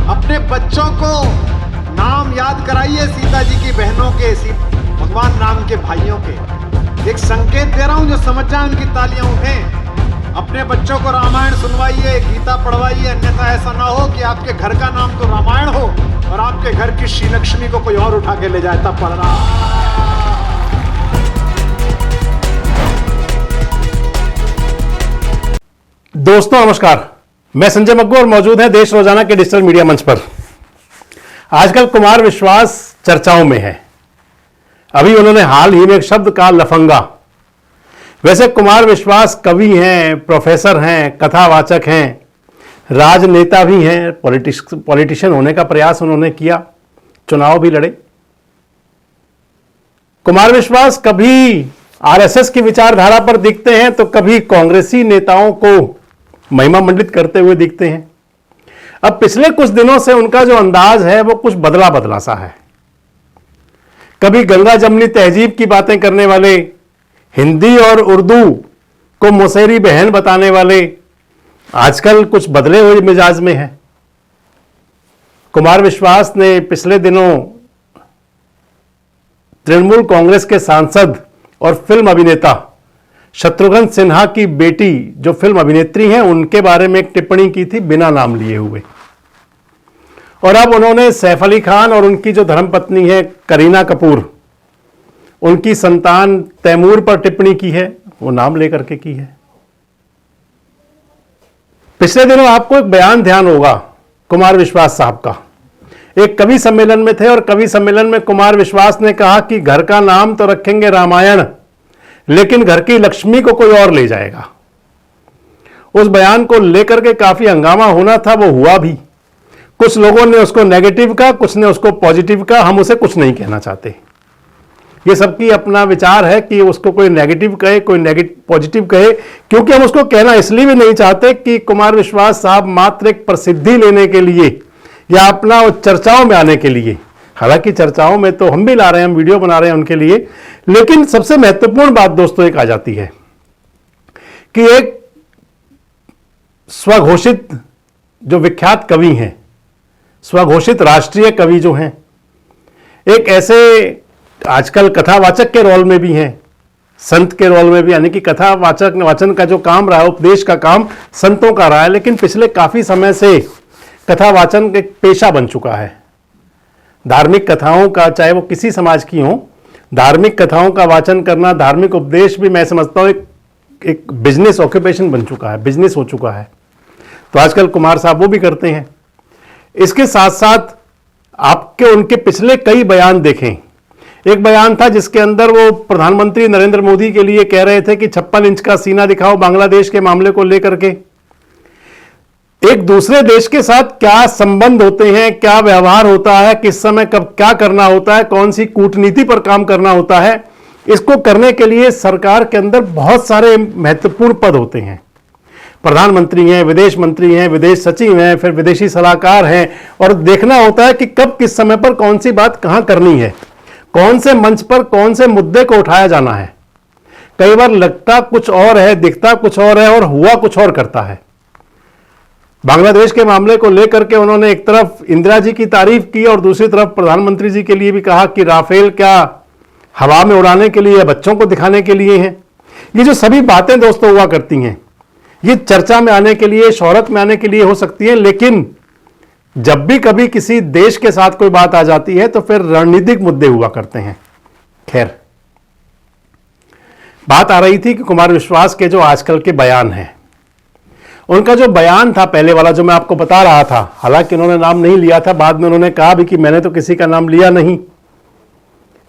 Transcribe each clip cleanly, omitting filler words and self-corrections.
अपने बच्चों को नाम याद कराइए सीता जी की बहनों के, भगवान राम के भाइयों के। एक संकेत दे रहा हूं, जो समझ जाए उनकी तालियां उठें। अपने बच्चों को रामायण सुनवाइए, गीता पढ़वाइए, अन्यथा ऐसा ना हो कि आपके घर का नाम तो रामायण हो और आपके घर की श्री लक्ष्मी को कोई और उठा के ले जाए, तब पढ़ना। दोस्तों नमस्कार, मैं संजय मग्गू और मौजूद है देश रोजाना के डिजिटल मीडिया मंच पर। आजकल कुमार विश्वास चर्चाओं में है। अभी उन्होंने हाल ही में एक शब्द कहा, लफंगा। वैसे कुमार विश्वास कवि हैं, प्रोफेसर हैं, कथावाचक हैं, राजनेता भी हैं, पॉलिटिशियन होने का प्रयास उन्होंने किया, चुनाव भी लड़े। कुमार विश्वास कभी आरएसएस की विचारधारा पर दिखते हैं तो कभी कांग्रेसी नेताओं को महिमा मंडित करते हुए दिखते हैं। अब पिछले कुछ दिनों से उनका जो अंदाज है वो कुछ बदला बदला सा है। कभी गंगा जमनी तहजीब की बातें करने वाले, हिंदी और उर्दू को मौसेरी बहन बताने वाले, आजकल कुछ बदले हुए मिजाज में हैं। कुमार विश्वास ने पिछले दिनों तृणमूल कांग्रेस के सांसद और फिल्म अभिनेता शत्रुघ्न सिन्हा की बेटी, जो फिल्म अभिनेत्री हैं, उनके बारे में एक टिप्पणी की थी बिना नाम लिए हुए। और अब उन्होंने सैफ अली खान और उनकी जो धर्मपत्नी है करीना कपूर, उनकी संतान तैमूर पर टिप्पणी की है, वो नाम लेकर के की है। पिछले दिनों आपको एक बयान ध्यान होगा कुमार विश्वास साहब का। एक कवि सम्मेलन में थे और कवि सम्मेलन में कुमार विश्वास ने कहा कि घर का नाम तो रखेंगे रामायण, लेकिन घर की लक्ष्मी को कोई और ले जाएगा। उस बयान को लेकर के काफी हंगामा होना था, वो हुआ भी। कुछ लोगों ने उसको नेगेटिव कहा, कुछ ने उसको पॉजिटिव कहा। हम उसे कुछ नहीं कहना चाहते। ये सबकी अपना विचार है कि उसको कोई नेगेटिव कहे, कोई पॉजिटिव कहे, क्योंकि हम उसको कहना इसलिए भी नहीं चाहते कि कुमार विश्वास साहब मात्र एक प्रसिद्धि लेने के लिए या अपना चर्चाओं में आने के लिए, हालांकि चर्चाओं में तो हम भी ला रहे हैं, हम वीडियो बना रहे हैं उनके लिए, लेकिन सबसे महत्वपूर्ण बात दोस्तों एक आ जाती है कि एक स्वघोषित जो विख्यात कवि हैं, स्वघोषित राष्ट्रीय कवि जो हैं, एक ऐसे आजकल कथावाचक के रोल में भी हैं, संत के रोल में भी, यानी कि कथावाचक वाचन का जो काम रहा है, उपदेश का काम संतों का रहा है, लेकिन पिछले काफी समय से कथावाचन एक पेशा बन चुका है। धार्मिक कथाओं का, चाहे वो किसी समाज की हो, धार्मिक कथाओं का वाचन करना, धार्मिक उपदेश भी मैं समझता हूं एक बिजनेस ऑक्यूपेशन बन चुका है, बिजनेस हो चुका है। तो आजकल कुमार साहब वो भी करते हैं। इसके साथ साथ आपके उनके पिछले कई बयान देखें। एक बयान था जिसके अंदर वो प्रधानमंत्री नरेंद्र मोदी के लिए कह रहे थे कि 56 इंच का सीना दिखाओ बांग्लादेश के मामले को लेकर के। एक दूसरे देश के साथ क्या संबंध होते हैं, क्या व्यवहार होता है, किस समय कब क्या करना होता है, कौन सी कूटनीति पर काम करना होता है, इसको करने के लिए सरकार के अंदर बहुत सारे महत्वपूर्ण पद होते हैं। प्रधानमंत्री हैं, विदेश मंत्री हैं, विदेश सचिव हैं, फिर विदेशी सलाहकार हैं, और देखना होता है कि कब किस समय पर कौन सी बात कहां करनी है, कौन से मंच पर कौन से मुद्दे को उठाया जाना है। कई बार लगता कुछ और है, दिखता कुछ और है और हुआ कुछ और करता है। बांग्लादेश के मामले को लेकर के उन्होंने एक तरफ इंदिरा जी की तारीफ की और दूसरी तरफ प्रधानमंत्री जी के लिए भी कहा कि राफेल क्या हवा में उड़ाने के लिए, बच्चों को दिखाने के लिए हैं। ये जो सभी बातें दोस्तों हुआ करती हैं, ये चर्चा में आने के लिए, शोहरत में आने के लिए हो सकती है, लेकिन जब भी कभी किसी देश के साथ कोई बात आ जाती है तो फिर रणनीतिक मुद्दे हुआ करते हैं। खैर, बात आ रही थी कि कुमार विश्वास के जो आजकल के बयान हैं, उनका जो बयान था पहले वाला जो मैं आपको बता रहा था, हालांकि उन्होंने नाम नहीं लिया था, बाद में उन्होंने कहा भी कि मैंने तो किसी का नाम लिया नहीं,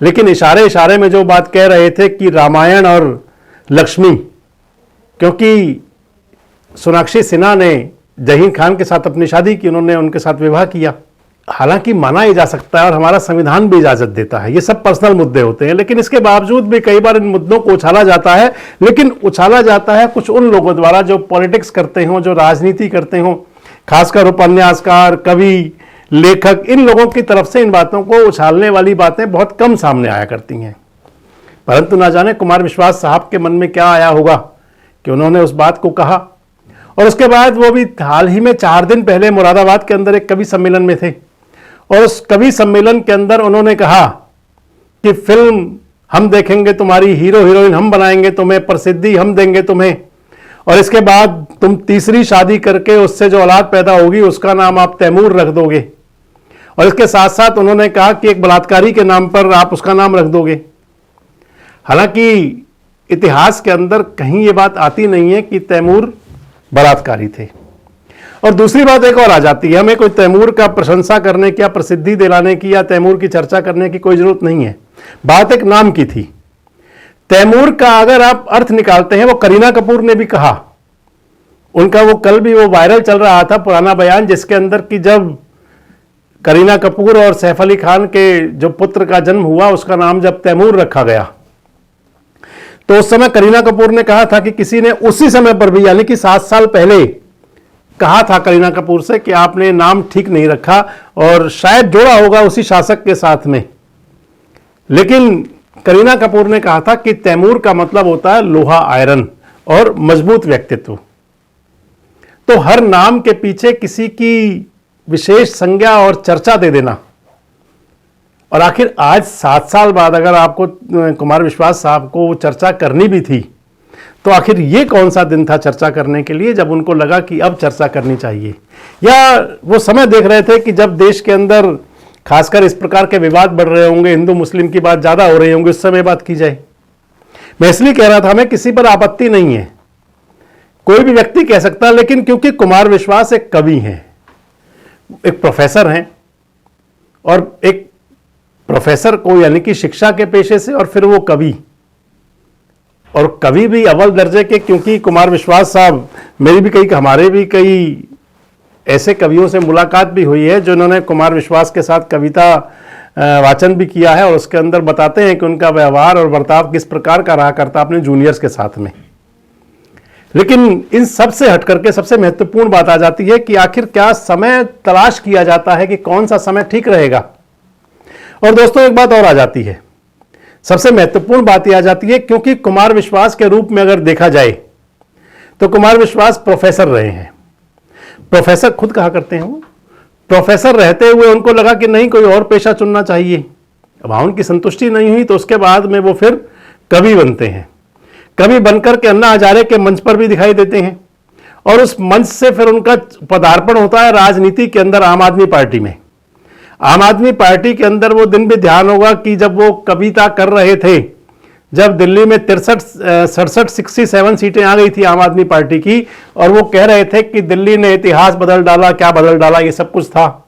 लेकिन इशारे इशारे में जो बात कह रहे थे कि रामायण और लक्ष्मी, क्योंकि सोनाक्षी सिन्हा ने जहीर खान के साथ अपनी शादी की, उन्होंने उनके साथ विवाह किया। हालांकि माना ही जा सकता है और हमारा संविधान भी इजाजत देता है, ये सब पर्सनल मुद्दे होते हैं, लेकिन इसके बावजूद भी कई बार इन मुद्दों को उछाला जाता है, लेकिन उछाला जाता है कुछ उन लोगों द्वारा जो पॉलिटिक्स करते हों, जो राजनीति करते हों, खासकर उपन्यासकार, कवि, लेखक, इन लोगों की तरफ से इन बातों को उछालने वाली बातें बहुत कम सामने आया करती हैं। परंतु ना जाने कुमार विश्वास साहब के मन में क्या आया होगा कि उन्होंने उस बात को कहा और उसके बाद वो भी हाल ही में 4 दिन पहले मुरादाबाद के अंदर एक कवि सम्मेलन में थे, और उस कवि सम्मेलन के अंदर उन्होंने कहा कि फिल्म हम देखेंगे तुम्हारी, हीरो हीरोइन हम बनाएंगे तुम्हें, प्रसिद्धि हम देंगे तुम्हें, और इसके बाद तुम तीसरी शादी करके उससे जो औलाद पैदा होगी उसका नाम आप तैमूर रख दोगे, और इसके साथ साथ उन्होंने कहा कि एक बलात्कारी के नाम पर आप उसका नाम रख दोगे। हालांकि इतिहास के अंदर कहीं ये बात आती नहीं है कि तैमूर बलात्कारी थे। और दूसरी बात एक और आ जाती है, हमें कोई तैमूर का प्रशंसा करने की या प्रसिद्धि दिलाने की या तैमूर की चर्चा करने की कोई जरूरत नहीं है। बात एक नाम की थी। तैमूर का अगर आप अर्थ निकालते हैं, वो करीना कपूर ने भी कहा, उनका वो कल भी वो वायरल चल रहा था पुराना बयान, जिसके अंदर कि जब करीना कपूर और सैफ अली खान के जो पुत्र का जन्म हुआ उसका नाम जब तैमूर रखा गया, तो उस समय करीना कपूर ने कहा था कि किसी ने उसी समय पर भी, यानी कि 7 साल पहले कहा था करीना कपूर से कि आपने नाम ठीक नहीं रखा, और शायद जोड़ा होगा उसी शासक के साथ में। लेकिन करीना कपूर ने कहा था कि तैमूर का मतलब होता है लोहा, आयरन और मजबूत व्यक्तित्व। तो हर नाम के पीछे किसी की विशेष संज्ञा और चर्चा दे देना, और आखिर आज 7 साल बाद अगर आपको कुमार विश्वास साहब को चर्चा करनी भी थी, तो आखिर ये कौन सा दिन था चर्चा करने के लिए जब उनको लगा कि अब चर्चा करनी चाहिए, या वो समय देख रहे थे कि जब देश के अंदर खासकर इस प्रकार के विवाद बढ़ रहे होंगे, हिंदू मुस्लिम की बात ज्यादा हो रही होंगी, उस समय बात की जाए। मैं इसलिए कह रहा था, हमें किसी पर आपत्ति नहीं है, कोई भी व्यक्ति कह सकता, लेकिन क्योंकि कुमार विश्वास एक कवि हैं, एक प्रोफेसर हैं, और एक प्रोफेसर को यानी कि शिक्षा के पेशे से, और फिर वो कवि, और कवि भी अव्वल दर्जे के, क्योंकि कुमार विश्वास साहब, मेरी भी कई, हमारे भी कई ऐसे कवियों से मुलाकात भी हुई है जिन्होंने कुमार विश्वास के साथ कविता वाचन भी किया है, और उसके अंदर बताते हैं कि उनका व्यवहार और बर्ताव किस प्रकार का रहा करता अपने जूनियर्स के साथ में। लेकिन इन सब से हट करके सबसे महत्वपूर्ण बात आ जाती है कि आखिर क्या समय तलाश किया जाता है कि कौन सा समय ठीक रहेगा। और दोस्तों एक बात और आ जाती है, सबसे महत्वपूर्ण बात यह आ जाती है, क्योंकि कुमार विश्वास के रूप में अगर देखा जाए तो कुमार विश्वास प्रोफेसर रहे हैं। प्रोफेसर खुद कहा करते हैं, वो प्रोफेसर रहते हुए उनको लगा कि नहीं, कोई और पेशा चुनना चाहिए। अब उनकी संतुष्टि नहीं हुई तो उसके बाद में वो फिर कवि बनते हैं। कवि बनकर के अन्ना हजारे के मंच पर भी दिखाई देते हैं, और उस मंच से फिर उनका पदार्पण होता है राजनीति के अंदर, आम आदमी पार्टी में। आम आदमी पार्टी के अंदर वो दिन भी ध्यान होगा कि जब वो कविता कर रहे थे, जब दिल्ली में 67 सीटें आ गई थी आम आदमी पार्टी की, और वो कह रहे थे कि दिल्ली ने इतिहास बदल डाला, क्या बदल डाला, ये सब कुछ था।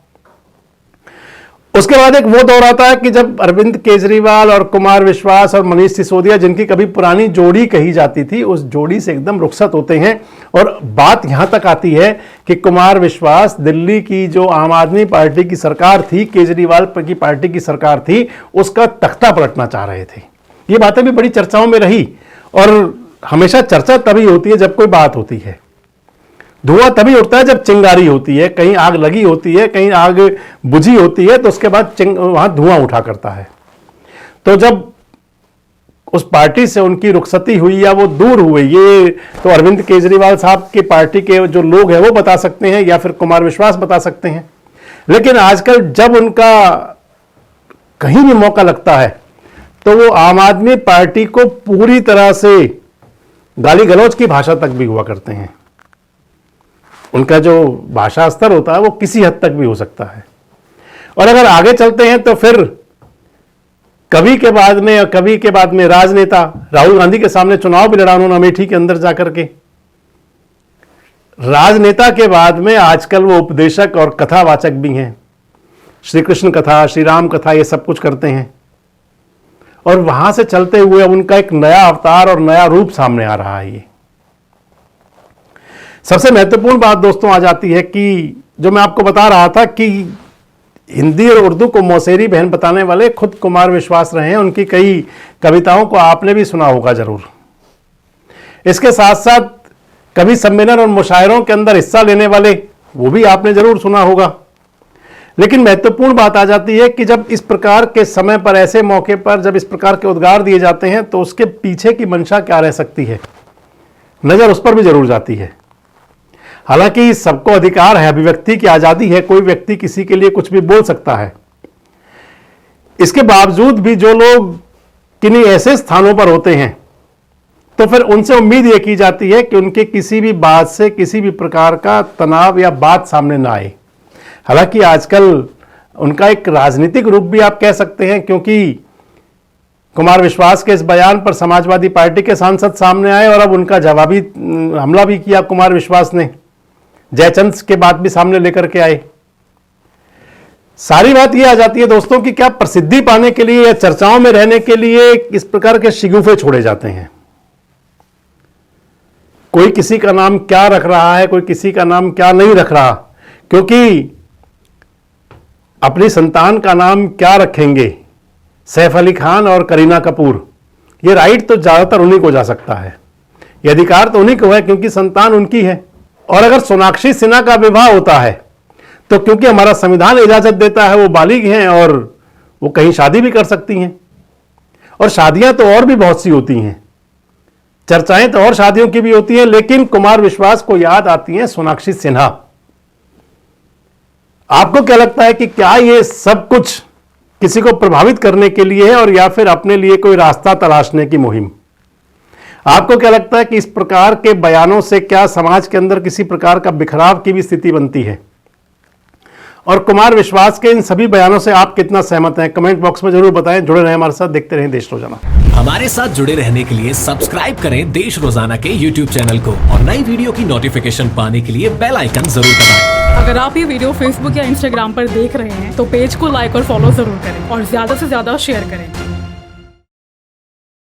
उसके बाद एक वो दौर आता है कि जब अरविंद केजरीवाल और कुमार विश्वास और मनीष सिसोदिया, जिनकी कभी पुरानी जोड़ी कही जाती थी, उस जोड़ी से एकदम रुखसत होते हैं, और बात यहां तक आती है कि कुमार विश्वास दिल्ली की जो आम आदमी पार्टी की सरकार थी, केजरीवाल की पार्टी की सरकार थी, उसका तख्ता पलटना चाह रहे थे। ये बातें भी बड़ी चर्चाओं में रही, और हमेशा चर्चा तभी होती है जब कोई बात होती है। धुआं तभी उठता है जब चिंगारी होती है, कहीं आग लगी होती है, कहीं आग बुझी होती है, तो उसके बाद वहां धुआं उठा करता है। तो जब उस पार्टी से उनकी रुखसती हुई या वो दूर हुए, ये तो अरविंद केजरीवाल साहब की पार्टी के जो लोग हैं वो बता सकते हैं, या फिर कुमार विश्वास बता सकते हैं। लेकिन आजकल जब उनका कहीं भी मौका लगता है तो वो आम आदमी पार्टी को पूरी तरह से गाली गलौज की भाषा तक भी हुआ करते हैं। उनका जो भाषा स्तर होता है वो किसी हद तक भी हो सकता है। और अगर आगे चलते हैं तो फिर कवि के बाद में राजनेता, राहुल गांधी के सामने चुनाव भी लड़ा उन्होंने अमेठी के अंदर जाकर के। राजनेता के बाद में आजकल वो उपदेशक और कथावाचक भी हैं, श्री कृष्ण कथा, श्री राम कथा, ये सब कुछ करते हैं। और वहां से चलते हुए उनका एक नया अवतार और नया रूप सामने आ रहा है। ये सबसे महत्वपूर्ण बात दोस्तों आ जाती है कि जो मैं आपको बता रहा था कि हिंदी और उर्दू को मौसेरी बहन बताने वाले खुद कुमार विश्वास रहे हैं। उनकी कई कविताओं को आपने भी सुना होगा जरूर। इसके साथ साथ कवि सम्मेलन और मुशायरों के अंदर हिस्सा लेने वाले वो भी आपने जरूर सुना होगा। लेकिन महत्वपूर्ण बात आ जाती है कि जब इस प्रकार के समय पर, ऐसे मौके पर जब इस प्रकार के उद्गार दिए जाते हैं तो उसके पीछे की मंशा क्या रह सकती है, नजर उस पर भी जरूर जाती है। हालांकि सबको अधिकार है, अभिव्यक्ति की आजादी है, कोई व्यक्ति किसी के लिए कुछ भी बोल सकता है। इसके बावजूद भी जो लोग किन्हीं ऐसे स्थानों पर होते हैं तो फिर उनसे उम्मीद यह की जाती है कि उनके किसी भी बात से किसी भी प्रकार का तनाव या बात सामने ना आए। हालांकि आजकल उनका एक राजनीतिक रूप भी आप कह सकते हैं, क्योंकि कुमार विश्वास के इस बयान पर समाजवादी पार्टी के सांसद सामने आए और अब उनका जवाबी हमला भी किया कुमार विश्वास ने, जयचंद के बात भी सामने लेकर के आए। सारी बात यह आ जाती है दोस्तों कि क्या प्रसिद्धि पाने के लिए या चर्चाओं में रहने के लिए इस प्रकार के शिगुफे छोड़े जाते हैं। कोई किसी का नाम क्या रख रहा है, कोई किसी का नाम क्या नहीं रख रहा, क्योंकि अपनी संतान का नाम क्या रखेंगे, सैफ अली खान और करीना कपूर, ये राइट तो ज्यादातर उन्हीं को जा सकता है, ये अधिकार तो उन्हीं को है क्योंकि संतान उनकी है। और अगर सोनाक्षी सिन्हा का विवाह होता है तो क्योंकि हमारा संविधान इजाजत देता है, वो बालिग हैं और वो कहीं शादी भी कर सकती हैं। और शादियां तो और भी बहुत सी होती हैं, चर्चाएं तो और शादियों की भी होती हैं, लेकिन कुमार विश्वास को याद आती हैं सोनाक्षी सिन्हा। आपको क्या लगता है कि क्या ये सब कुछ किसी को प्रभावित करने के लिए है और या फिर अपने लिए कोई रास्ता तलाशने की मुहिम? आपको क्या लगता है कि इस प्रकार के बयानों से क्या समाज के अंदर किसी प्रकार का बिखराव की भी स्थिति बनती है? और कुमार विश्वास के इन सभी बयानों से आप कितना सहमत हैं? कमेंट बॉक्स में जरूर बताएं। जुड़े रहें हमारे साथ, देखते रहें देश रोजाना। हमारे साथ जुड़े रहने के लिए सब्सक्राइब करें देश रोजाना के YouTube चैनल को और नई वीडियो की नोटिफिकेशन पाने के लिए बेल आइकन जरूर दबाएं। अगर आप ये वीडियो Facebook या Instagram पर देख रहे हैं तो पेज को लाइक और फॉलो जरूर करें और ज्यादा से ज्यादा शेयर करें।